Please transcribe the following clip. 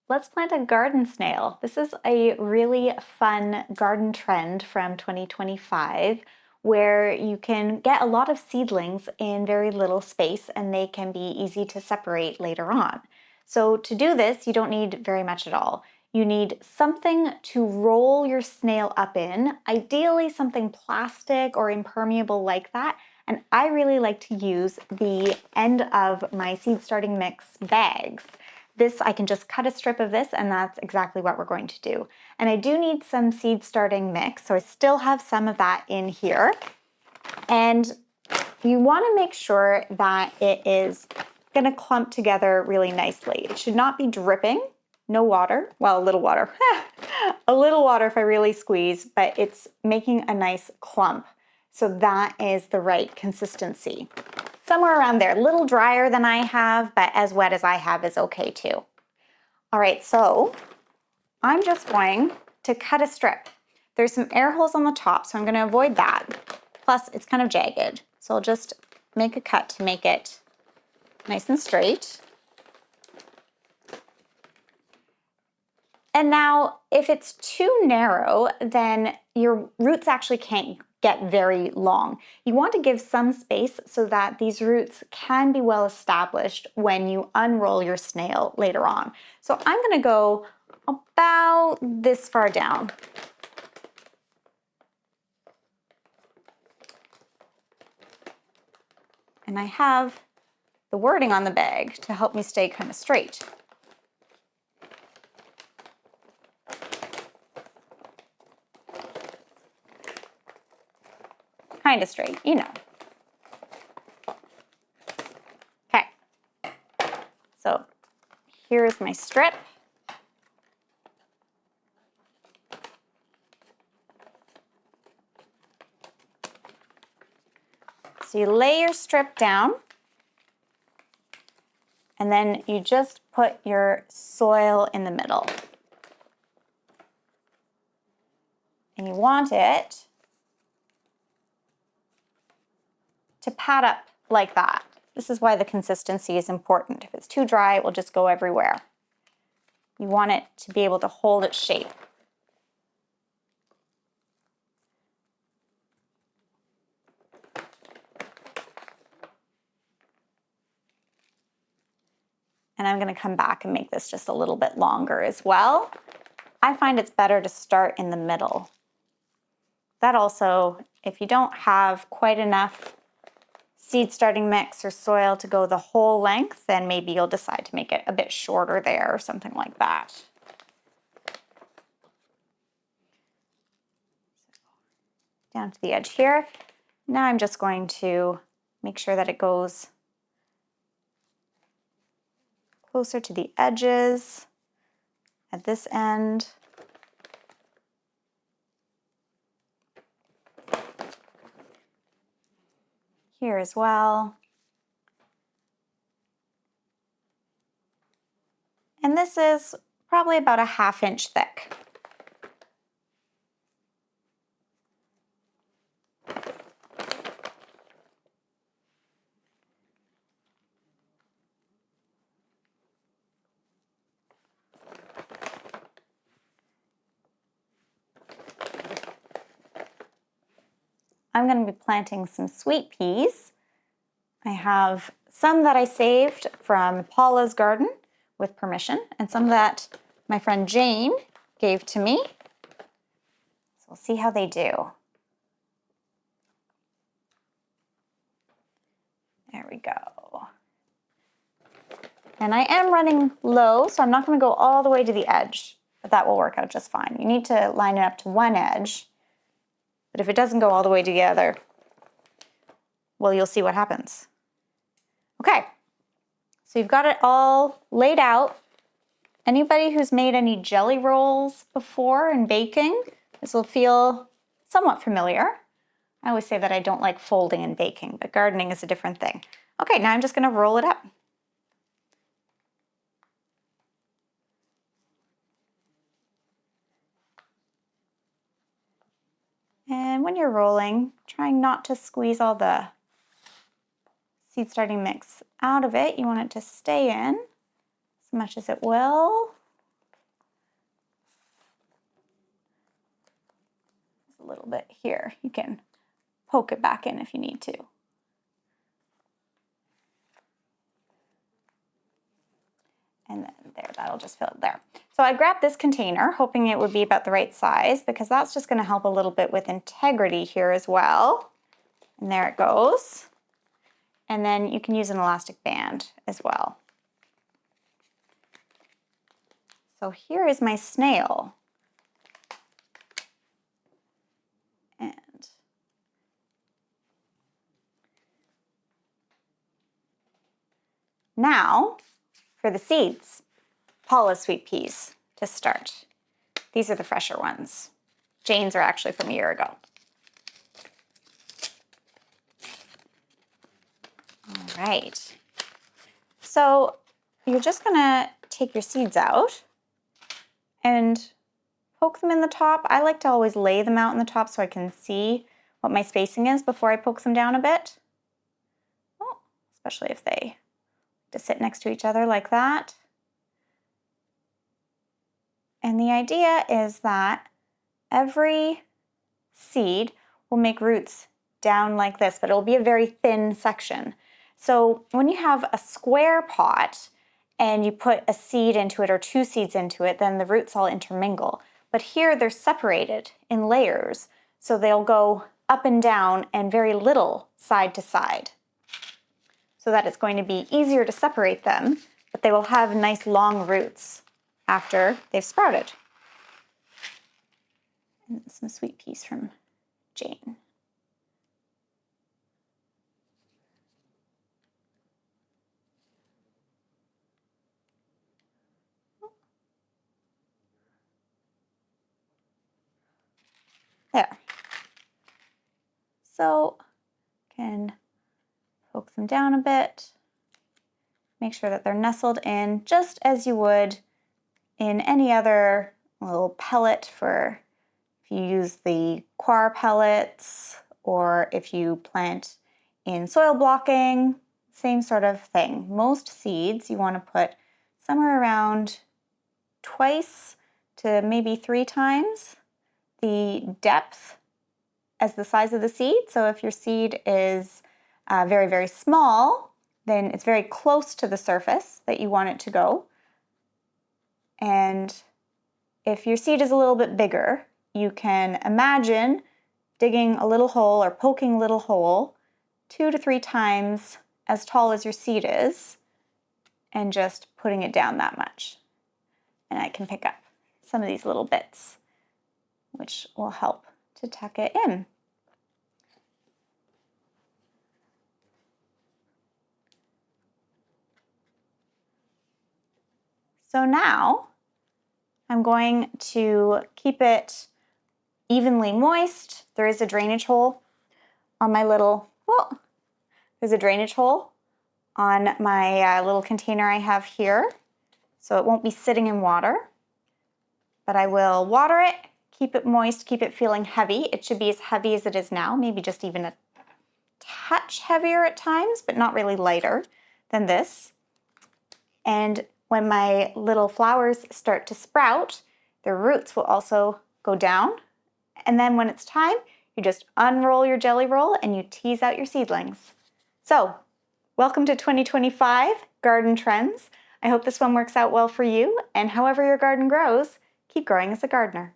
Let's plant a garden snail. This is a really fun garden trend from 2025 where you can get a lot of seedlings in very little space and they can be easy to separate later on. So to do this, you don't need very much at all. You need something to roll your snail up in, ideally something plastic or impermeable like that. And I really like to use the end of my seed starting mix bags. This, I can just cut a strip of this and that's exactly what we're going to do. And I do need some seed starting mix, so I still have some of that in here. And you want to make sure that it is going to clump together really nicely. It should not be dripping, no water, well, a little water. A little water if I really squeeze, but it's making a nice clump. So that is the right consistency. Somewhere around there, a little drier than I have, but as wet as I have is okay too. All right, so I'm just going to cut a strip. There's some air holes on the top, so I'm gonna avoid that. Plus, it's kind of jagged. So I'll just make a cut to make it nice and straight. And now, if it's too narrow, then your roots actually can't get very long. You want to give some space so that these roots can be well established when you unroll your snail later on. So I'm going to go about this far down. And I have the wording on the bag to help me stay kind of straight. Kind of straight, you know. Okay, so here's my strip. So you lay your strip down, and then you just put your soil in the middle. And you want it to pad up like that. This is why the consistency is important. If it's too dry, it will just go everywhere. You want it to be able to hold its shape. And I'm going to come back and make this just a little bit longer as well. I find it's better to start in the middle. That also, if you don't have quite enough seed starting mix or soil to go the whole length, then maybe you'll decide to make it a bit shorter there or something like that. Down to the edge here. Now I'm just going to make sure that it goes closer to the edges at this end. Here as well. And this is probably about a 1/2 inch thick. I'm going to be planting some sweet peas. I have some that I saved from Paula's garden with permission, and some that my friend Jane gave to me. So we'll see how they do. There we go. And I am running low, so I'm not going to go all the way to the edge, but that will work out just fine. You need to line it up to one edge, but if it doesn't go all the way together, well, you'll see what happens. Okay, so you've got it all laid out. Anybody who's made any jelly rolls before in baking, this will feel somewhat familiar. I always say that I don't like folding in baking, but gardening is a different thing. Okay, now I'm just going to roll it up. And when you're rolling, trying not to squeeze all the seed starting mix out of it. You want it to stay in as much as it will. a little bit here. You can poke it back in if you need to. And then there, that'll just fill it there. So I grabbed this container, hoping it would be about the right size, because that's just going to help a little bit with integrity here as well. And there it goes. And then you can use an elastic band as well. So here is my snail. And now for the seeds. Paula's sweet peas to start. These are the fresher ones. Jane's are actually from a year ago. All right. So you're just gonna take your seeds out and poke them in the top. I like to always lay them out in the top so I can see what my spacing is before I poke them down a bit. Oh, especially if they to sit next to each other like that. And the idea is that every seed will make roots down like this, but it'll be a very thin section. So when you have a square pot and you put a seed into it or two seeds into it, then the roots all intermingle. But here they're separated in layers, so they'll go up and down and very little side to side, so that it's going to be easier to separate them, but they will have nice long roots after they've sprouted. And some sweet peas from Jane. There. So can poke them down a bit. Make sure that they're nestled in just as you would in any other little pellet for if you use the coir pellets or if you plant in soil blocking, same sort of thing. Most seeds you want to put somewhere around twice to maybe 3 times the depth as the size of the seed. So if your seed is very, very small, then it's very close to the surface that you want it to go. And if your seed is a little bit bigger, you can imagine digging a little hole or poking a little hole 2 to 3 times as tall as your seed is and just putting it down that much. And I can pick up some of these little bits, which will help to tuck it in. So now I'm going to keep it evenly moist. There is a drainage hole on my little, there's a drainage hole on my little container I have here. So it won't be sitting in water, but I will water it, keep it moist, keep it feeling heavy. It should be as heavy as it is now, maybe just even a touch heavier at times, but not really lighter than this. And when my little flowers start to sprout, their roots will also go down. And then when it's time, you just unroll your jelly roll and you tease out your seedlings. So, welcome to 2025 Garden Trends. I hope this one works out well for you, and however your garden grows, keep growing as a gardener.